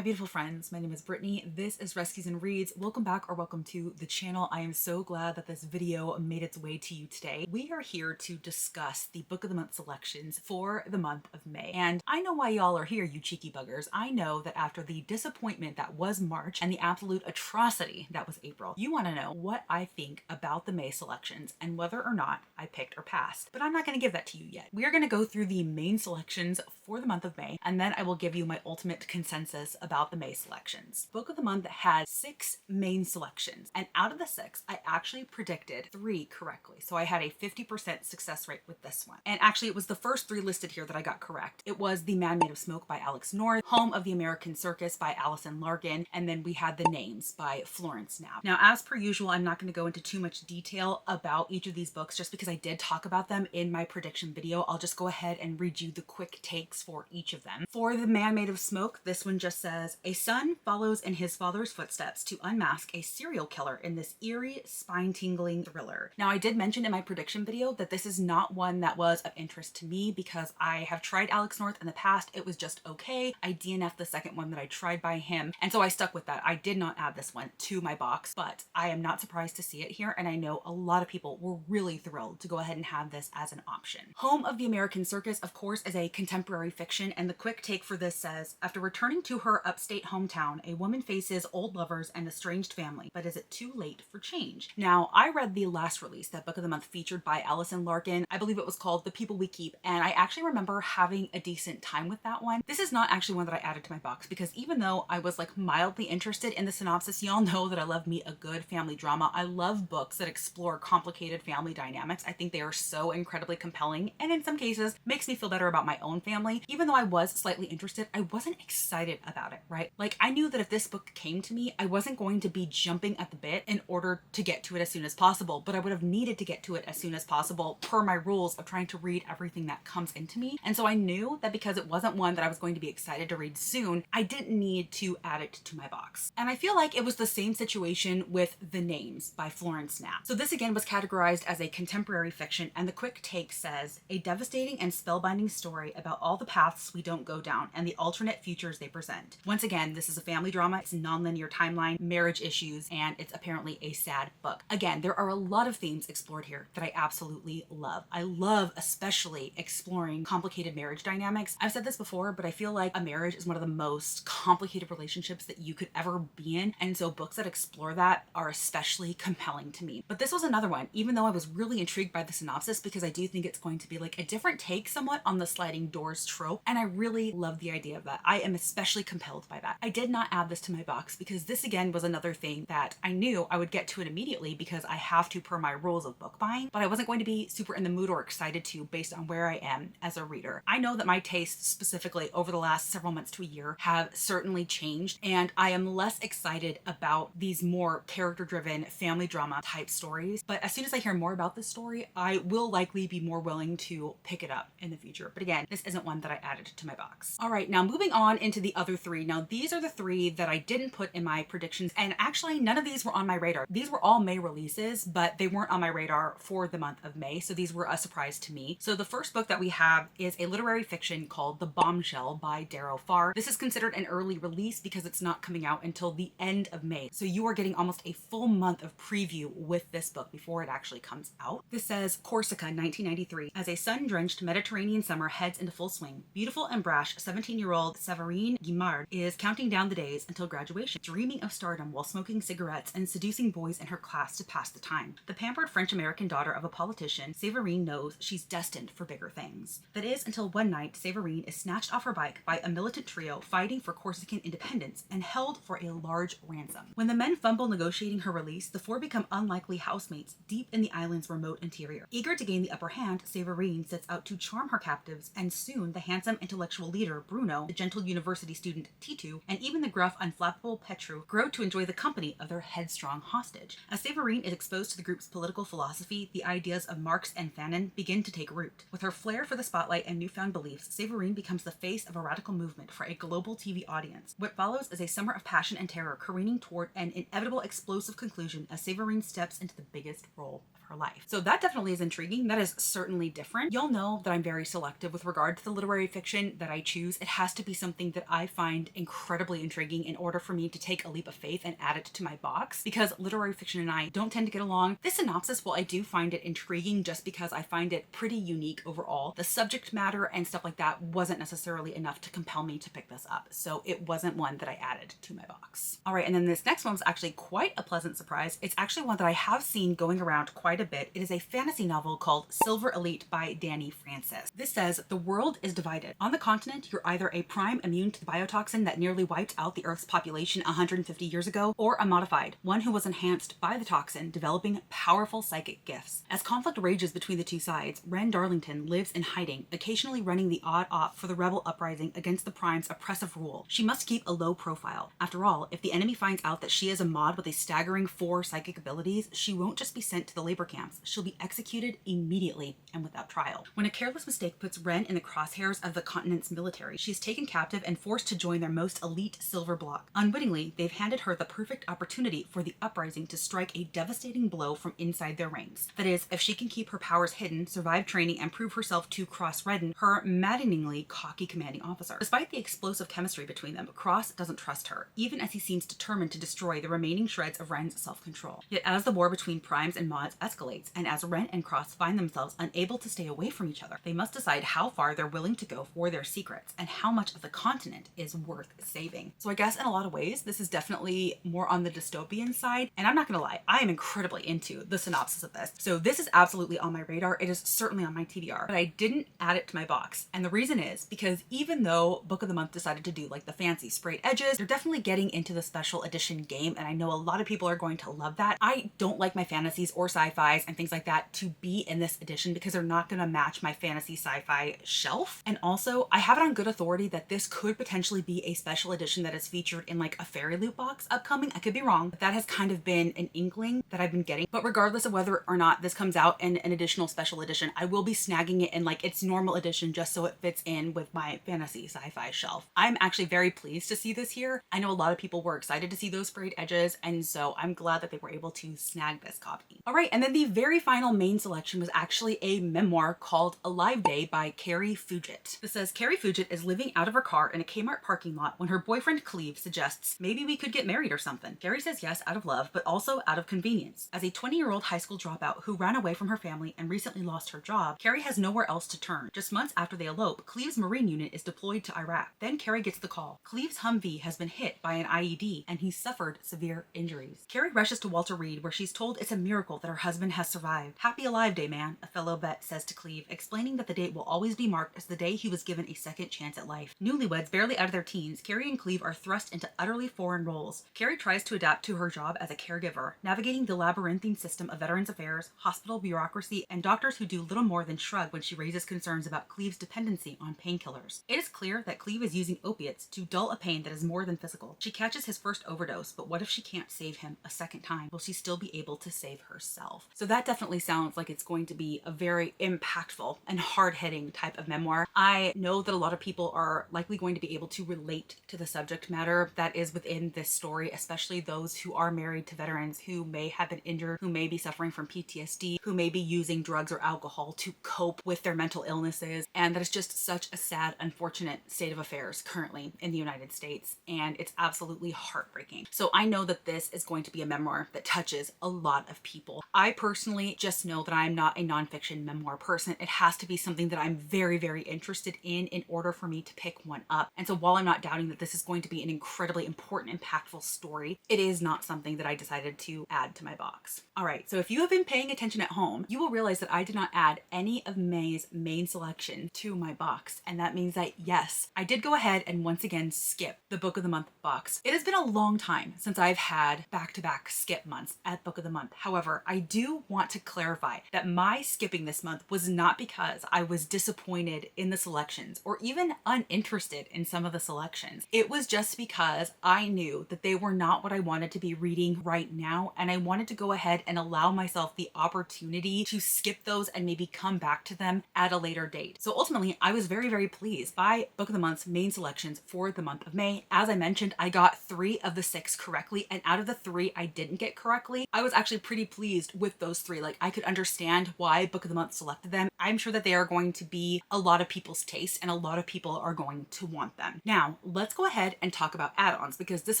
Hi beautiful friends, my name is Brittany. This is Rescues and Reads. Welcome back or welcome to the channel. I am so glad that this video made its way to you today. We are here to discuss the Book of the Month selections for the month of May. And I know why y'all are here, you cheeky buggers. I know that after the disappointment that was March and the absolute atrocity that was April, you want to know what I think about the May selections and whether or not I picked or passed. But I'm not going to give that to you yet. We are going to go through the main selections for the month of May, and then I will give you my ultimate consensus about the May selections. Book of the Month had 6 main selections, and out of the 6, I actually predicted 3 correctly. So I had a 50% success rate with this one. And actually, it was the first 3 listed here that I got correct. It was The Man Made of Smoke by Alex North, Home of the American Circus by Allison Larkin, and then we had The Names by Florence Knapp. Now, as per usual, I'm not going to go into too much detail about each of these books just because I did talk about them in my prediction video. I'll just go ahead and read you the quick takes for each of them. For The Man Made of Smoke, this one just says, a son follows in his father's footsteps to unmask a serial killer in this eerie, spine-tingling thriller. Now, I did mention in my prediction video that this is not one that was of interest to me because I have tried Alex North in the past. It was just okay. I DNF'd the second one that I tried by him, and so I stuck with that. I did not add this one to my box, but I am not surprised to see it here, and I know a lot of people were really thrilled to go ahead and have this as an option. Home of the American Circus, of course, is a contemporary fiction, and the quick take for this says, after returning to her upstate hometown, a woman faces old lovers and estranged family, but is it too late for change? Now, I read the last release that Book of the Month featured by Allison Larkin. I believe it was called The People We Keep, and I actually remember having a decent time with that one. This is not actually one that I added to my box because even though I was like mildly interested in the synopsis, y'all know that I love me a good family drama. I love books that explore complicated family dynamics. I think they are so incredibly compelling, and in some cases makes me feel better about my own family. Even though I was slightly interested, I wasn't excited about it, right? Like, I knew that if this book came to me, I wasn't going to be jumping at the bit in order to get to it as soon as possible, but I would have needed to get to it as soon as possible per my rules of trying to read everything that comes into me. And so I knew that because it wasn't one that I was going to be excited to read soon, I didn't need to add it to my box. And I feel like it was the same situation with The Names by Florence Knapp. So this again was categorized as a contemporary fiction, and the quick take says, a devastating and spellbinding story about all the paths we don't go down and the alternate futures they present. Once again, this is a family drama. It's a non-linear timeline, marriage issues, and it's apparently a sad book. Again, there are a lot of themes explored here that I absolutely love. I love especially exploring complicated marriage dynamics. I've said this before, but I feel like a marriage is one of the most complicated relationships that you could ever be in, and so books that explore that are especially compelling to me. But this was another one, even though I was really intrigued by the synopsis because I do think it's going to be like a different take somewhat on the sliding doors trope, and I really love the idea of that. I am especially compelled by that. I did not add this to my box because this again was another thing that I knew I would get to it immediately because I have to per my rules of book buying, but I wasn't going to be super in the mood or excited to based on where I am as a reader. I know that my tastes specifically over the last several months to a year have certainly changed, and I am less excited about these more character-driven family drama type stories, but as soon as I hear more about this story, I will likely be more willing to pick it up in the future. But again, this isn't one that I added to my box. All right, now moving on into the other 3. Now these are the 3 that I didn't put in my predictions, and actually none of these were on my radar. These were all May releases, but they weren't on my radar for the month of May, so these were a surprise to me. So the first book that we have is a literary fiction called The Bombshell by Darrow Farr. This is considered an early release because it's not coming out until the end of May, so you are getting almost a full month of preview with this book before it actually comes out. This says, Corsica, 1993. As a sun-drenched Mediterranean summer heads into full swing, beautiful and brash 17-year-old Séverine Guimard is counting down the days until graduation, dreaming of stardom while smoking cigarettes and seducing boys in her class to pass the time. The pampered French-American daughter of a politician, Séverine knows she's destined for bigger things. That is, until one night, Séverine is snatched off her bike by a militant trio fighting for Corsican independence and held for a large ransom. When the men fumble negotiating her release, the 4 become unlikely housemates deep in the island's remote interior. Eager to gain the upper hand, Séverine sets out to charm her captives, and soon the handsome intellectual leader, Bruno, the gentle university student, Titu, and even the gruff, unflappable Petru grow to enjoy the company of their headstrong hostage. As Séverine is exposed to the group's political philosophy, the ideas of Marx and Fanon begin to take root. With her flair for the spotlight and newfound beliefs, Séverine becomes the face of a radical movement for a global TV audience. What follows is a summer of passion and terror careening toward an inevitable explosive conclusion as Séverine steps into the biggest role of her life. So that definitely is intriguing. That is certainly different. Y'all know that I'm very selective with regard to the literary fiction that I choose. It has to be something that I find incredibly intriguing in order for me to take a leap of faith and add it to my box, because literary fiction and I don't tend to get along. This synopsis, while I do find it intriguing just because I find it pretty unique overall, the subject matter and stuff like that wasn't necessarily enough to compel me to pick this up. So it wasn't one that I added to my box. All right, and then this next one was actually quite a pleasant surprise. It's actually one that I have seen going around quite a bit. It is a fantasy novel called Silver Elite by Danny Francis. This says, the world is divided. On the continent, you're either a prime immune to the biotoxin that nearly wiped out the Earth's population 150 years ago, or a modified, one who was enhanced by the toxin, developing powerful psychic gifts. As conflict rages between the two sides, Ren Darlington lives in hiding, occasionally running the odd op for the rebel uprising against the Prime's oppressive rule. She must keep a low profile. After all, if the enemy finds out that she is a mod with a staggering 4 psychic abilities, she won't just be sent to the labor camps. She'll be executed immediately and without trial. When a careless mistake puts Ren in the crosshairs of the continent's military, she is taken captive and forced to join their most elite silver bloc. Unwittingly, they've handed her the perfect opportunity for the uprising to strike a devastating blow from inside their ranks. That is, if she can keep her powers hidden, survive training, and prove herself to Cross Redden, her maddeningly cocky commanding officer. Despite the explosive chemistry between them, Cross doesn't trust her, even as he seems determined to destroy the remaining shreds of Ren's self-control. Yet as the war between primes and mods escalates, and as Ren and Cross find themselves unable to stay away from each other, they must decide how far they're willing to go for their secrets and how much of the continent is worth saving. So I guess in a lot of ways, this is definitely more on the dystopian side, and I'm not gonna lie, I am incredibly into the synopsis of this. So this is absolutely on my radar. It is certainly on my TBR, but I didn't add it to my box. And the reason is because even though Book of the Month decided to do like the fancy sprayed edges, they're definitely getting into the special edition game, and I know a lot of people are going to love that. I don't like my fantasies or sci-fis and things like that to be in this edition because they're not gonna match my fantasy sci-fi shelf. And also, I have it on good authority that this could potentially be a special edition that is featured in like a fairy loot box upcoming. I could be wrong, but that has kind of been an inkling that I've been getting. But regardless of whether or not this comes out in an additional special edition, I will be snagging it in like its normal edition just so it fits in with my fantasy sci-fi shelf. I'm actually very pleased to see this here. I know a lot of people were excited to see those sprayed edges, and so I'm glad that they were able to snag this copy. All right, and then the very final main selection was actually a memoir called Alive Day by Carrie Fugit. This says, Carrie Fugit is living out of her car in a Kmart parking lot when her boyfriend Cleve suggests maybe we could get married or something. Carrie says yes out of love, but also out of convenience. As a 20-year-old high school dropout who ran away from her family and recently lost her job, Carrie has nowhere else to turn. Just months after they elope, Cleve's Marine unit is deployed to Iraq. Then Carrie gets the call. Cleve's Humvee has been hit by an IED and he's suffered severe injuries. Carrie rushes to Walter Reed where she's told it's a miracle that her husband has survived. Happy Alive Day, man, a fellow vet says to Cleve, explaining that the date will always be marked as the day he was given a second chance at life. Newlyweds barely out of their teens, Carrie and Cleve are thrust into utterly foreign roles. Carrie tries to adapt to her job as a caregiver, navigating the labyrinthine system of Veterans Affairs, hospital bureaucracy, and doctors who do little more than shrug when she raises concerns about Cleve's dependency on painkillers. It is clear that Cleve is using opiates to dull a pain that is more than physical. She catches his first overdose, but what if she can't save him a second time? Will she still be able to save herself? So that definitely sounds like it's going to be a very impactful and hard-hitting type of memoir. I know that a lot of people are likely going to be able to relate to the subject matter that is within this story, especially those who are married to veterans who may have been injured, who may be suffering from PTSD, who may be using drugs or alcohol to cope with their mental illnesses. And that is just such a sad, unfortunate state of affairs currently in the United States. And it's absolutely heartbreaking. So I know that this is going to be a memoir that touches a lot of people. I personally just know that I'm not a nonfiction memoir person. It has to be something that I'm very, very interested in order for me to pick one up. And so while I'm not doubting that this is going to be an incredibly important, impactful story, it is not something that I decided to add to my box. All right, so if you have been paying attention at home, you will realize that I did not add any of May's main selection to my box. And that means that yes, I did go ahead and once again skip the Book of the Month box. It has been a long time since I've had back-to-back skip months at Book of the Month. However, I do want to clarify that my skipping this month was not because I was disappointed in the selections or even uninterested in some of the selections. It was just because I knew that they were not what I wanted to be reading right now, and I wanted to go ahead and allow myself the opportunity to skip those and maybe come back to them at a later date. So ultimately, I was very, very pleased by Book of the Month's main selections for the month of May. As I mentioned, I got 3 of the 6 correctly, and out of the 3 I didn't get correctly, I was actually pretty pleased with those 3. Like, I could understand why Book of the Month selected them. I'm sure that they are going to be a lot of people's taste and a lot of people are going to want them. Now, Now, let's go ahead and talk about add-ons, because this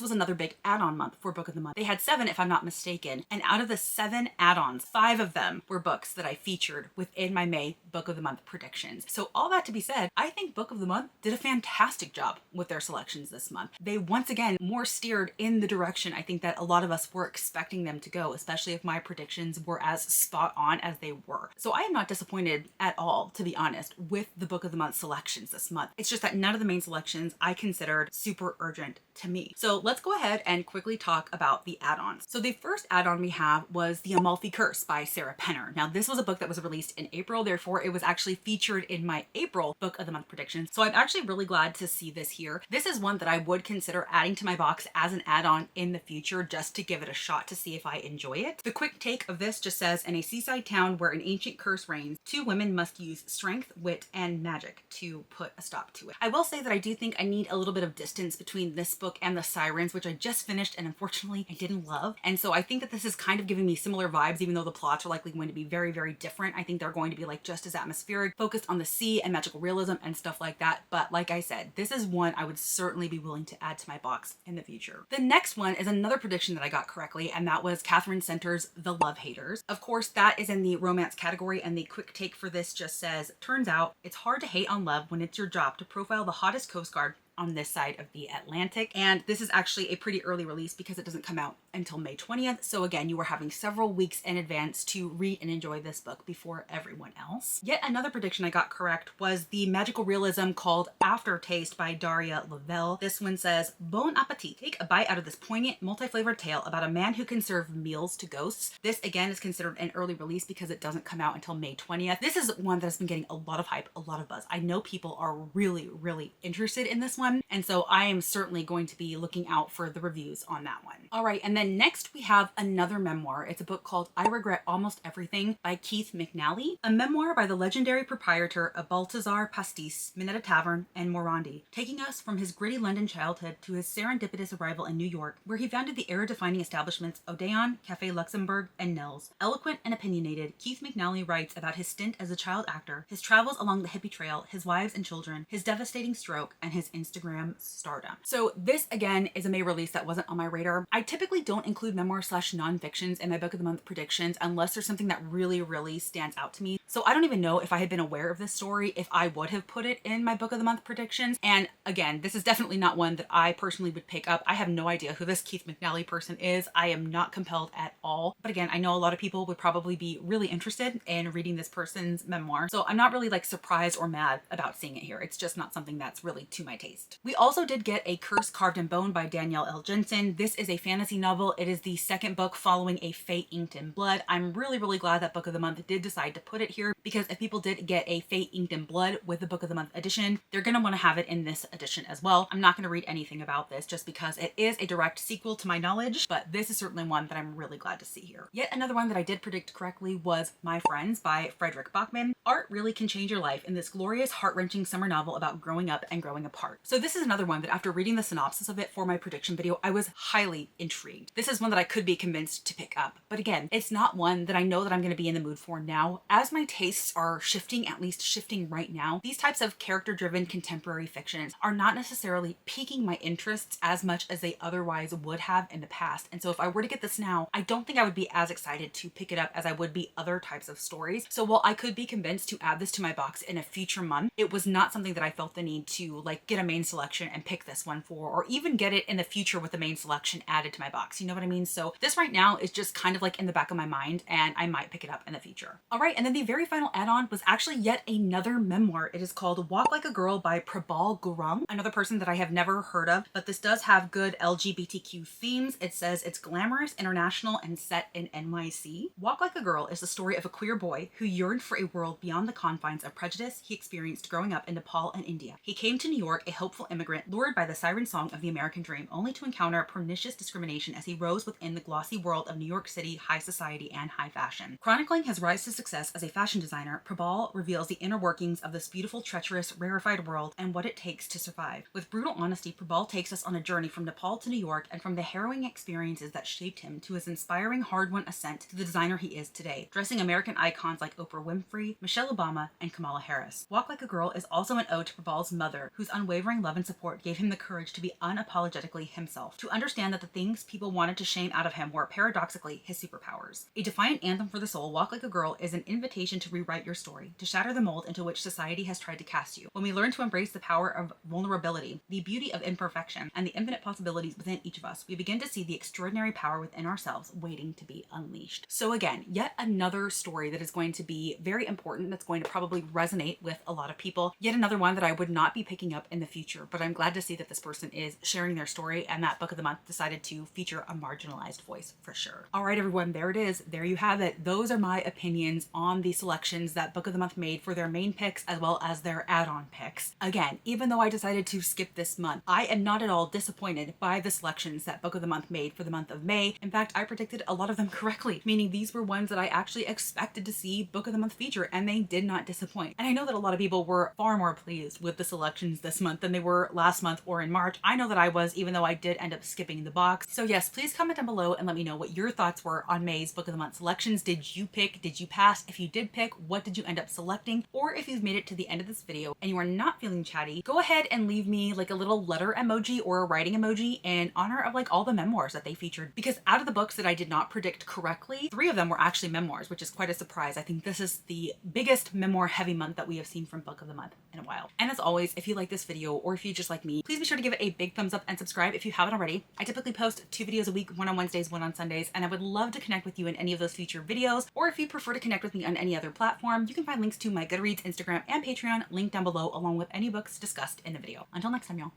was another big add-on month for Book of the Month. They had 7, if I'm not mistaken, and out of the 7 add-ons, 5 of them were books that I featured within my May Book of the Month predictions. So all that to be said, I think Book of the Month did a fantastic job with their selections this month. They once again more steered in the direction I think that a lot of us were expecting them to go, especially if my predictions were as spot on as they were. So I am not disappointed at all, to be honest, with the Book of the Month selections this month. It's just that none of the main selections I considered super urgent to me. So let's go ahead and quickly talk about the add-ons. So the first add-on we have was The Amalfi Curse by Sarah Penner. Now this was a book that was released in April, therefore it was actually featured in my April Book of the Month predictions. So I'm actually really glad to see this here. This is one that I would consider adding to my box as an add-on in the future, just to give it a shot to see if I enjoy it. The quick take of this just says, in a seaside town where an ancient curse reigns, 2 women must use strength, wit, and magic to put a stop to it. I will say that I do think I need a little bit of distance between this book and The Sirens, which I just finished and unfortunately I didn't love. And so I think that this is kind of giving me similar vibes, even though the plots are likely going to be very, very different. I think they're going to be like just as atmospheric, focused on the sea and magical realism and stuff like that. But like I said, this is one I would certainly be willing to add to my box in the future. The next one is another prediction that I got correctly, and that was Catherine Center's The Love Haters. Of course, that is in the romance category, and the quick take for this just says, turns out it's hard to hate on love when it's your job to profile the hottest Coast Guard on this side of the Atlantic. And this is actually a pretty early release because it doesn't come out until May 20th. So again, you were having several weeks in advance to read and enjoy this book before everyone else. Yet another prediction I got correct was the magical realism called Aftertaste by Daria Lavelle. This one says, bon appetit. Take a bite out of this poignant, multi-flavored tale about a man who can serve meals to ghosts. This again is considered an early release because it doesn't come out until May 20th. This is one that has been getting a lot of hype, a lot of buzz. I know people are really, really interested in this one. And so I am certainly going to be looking out for the reviews on that one. All right, and then next we have another memoir. It's a book called I Regret Almost Everything by Keith McNally, a memoir by the legendary proprietor of Balthazar Pastis, Minetta Tavern, and Morandi, taking us from his gritty London childhood to his serendipitous arrival in New York, where he founded the era-defining establishments Odeon, Café Luxembourg, and Nell's. Eloquent and opinionated, Keith McNally writes about his stint as a child actor, his travels along the hippie trail, his wives and children, his devastating stroke, and his Instagram stardom. So this again is a May release that wasn't on my radar. I typically don't include memoir slash nonfictions in my Book of the Month predictions unless there's something that really, really stands out to me. So I don't even know if I had been aware of this story, if I would have put it in my Book of the Month predictions. And again, this is definitely not one that I personally would pick up. I have no idea who this Keith McNally person is. I am not compelled at all. But again, I know a lot of people would probably be really interested in reading this person's memoir. So I'm not really like surprised or mad about seeing it here. It's just not something that's really to my taste. We also did get A Curse Carved in Bone by Danielle L. Jensen. This is a fantasy novel. It is the second book following A Fate Inked in Blood. I'm really, really glad that Book of the Month did decide to put it here, because if people did get A Fate Inked in Blood with the Book of the Month edition, they're going to want to have it in this edition as well. I'm not going to read anything about this just because it is a direct sequel to my knowledge, but this is certainly one that I'm really glad to see here. Yet another one that I did predict correctly was My Friends by Frederick Bachman. Art really can change your life in this glorious, heart-wrenching summer novel about growing up and growing apart. So this is another one that after reading the synopsis of it for my prediction video, I was highly intrigued. This is one that I could be convinced to pick up. But again, it's not one that I know that I'm going to be in the mood for now. As my tastes are shifting, at least shifting right now, these types of character-driven contemporary fictions are not necessarily piquing my interests as much as they otherwise would have in the past. And so if I were to get this now, I don't think I would be as excited to pick it up as I would be other types of stories. So while I could be convinced to add this to my box in a future month, it was not something that I felt the need to like get a main selection and pick this one for, or even get it in the future with the main selection added to my box. You know what I mean? So this right now is just kind of like in the back of my mind, and I might pick it up in the future. All right, and then the very final add-on was actually yet another memoir. It is called Walk Like a Girl by Prabal Gurung, another person that I have never heard of, but this does have good LGBTQ themes. It says it's glamorous, international, and set in NYC. Walk Like a Girl is the story of a queer boy who yearned for a world beyond the confines of prejudice he experienced growing up in Nepal and India. He came to New York, a hopeful immigrant, lured by the siren song of the American dream, only to encounter pernicious discrimination as he rose within the glossy world of New York City high society and high fashion. Chronicling his rise to success as a fashion designer, Prabal reveals the inner workings of this beautiful, treacherous, rarefied world and what it takes to survive. With brutal honesty, Prabal takes us on a journey from Nepal to New York and from the harrowing experiences that shaped him to his inspiring, hard-won ascent to the designer he is today, dressing American icons like Oprah Winfrey, Michelle Obama, and Kamala Harris. Walk Like a Girl is also an ode to Prabal's mother, whose unwavering unwavering love and support gave him the courage to be unapologetically himself, to understand that the things people wanted to shame out of him were paradoxically his superpowers. A defiant anthem for the soul, Walk Like a Girl, is an invitation to rewrite your story, to shatter the mold into which society has tried to cast you. When we learn to embrace the power of vulnerability, the beauty of imperfection, and the infinite possibilities within each of us, we begin to see the extraordinary power within ourselves waiting to be unleashed. So again, yet another story that is going to be very important, that's going to probably resonate with a lot of people. Yet another one that I would not be picking up in the future, but I'm glad to see that this person is sharing their story, and that book of the month decided to feature a marginalized voice for sure. All right, everyone, there it is. There you have it. Those are my opinions on the selections that Book of the Month made for their main picks as well as their add-on picks. Again, even though I decided to skip this month, I am not at all disappointed by the selections that Book of the Month made for the month of May. In fact, I predicted a lot of them correctly, meaning these were ones that I actually expected to see Book of the Month feature, and they did not disappoint. And I know that a lot of people were far more pleased with the selections this month than they were last month or in March. I know that I was, even though I did end up skipping the box. So yes, please comment down below and let me know what your thoughts were on May's Book of the Month selections. Did you pick? Did you pass? If you did pick, what did you end up selecting? Or if you've made it to the end of this video and you are not feeling chatty, go ahead and leave me like a little letter emoji or a writing emoji in honor of like all the memoirs that they featured. Because out of the books that I did not predict correctly, 3 of them were actually memoirs, which is quite a surprise. I think this is the biggest memoir heavy month that we have seen from Book of the Month in a while. And as always, if you like this video or if you just like me, please be sure to give it a big thumbs up and subscribe if you haven't already. I typically post 2 videos a week, one on Wednesdays, one on Sundays, and I would love to connect with you in any of those future videos. Or if you prefer to connect with me on any other platform, you can find links to my Goodreads, Instagram, and Patreon linked down below, along with any books discussed in the video. Until next time, y'all.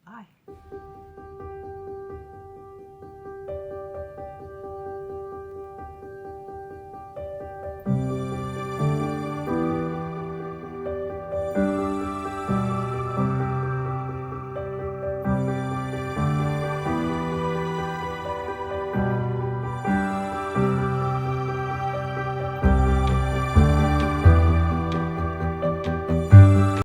Bye.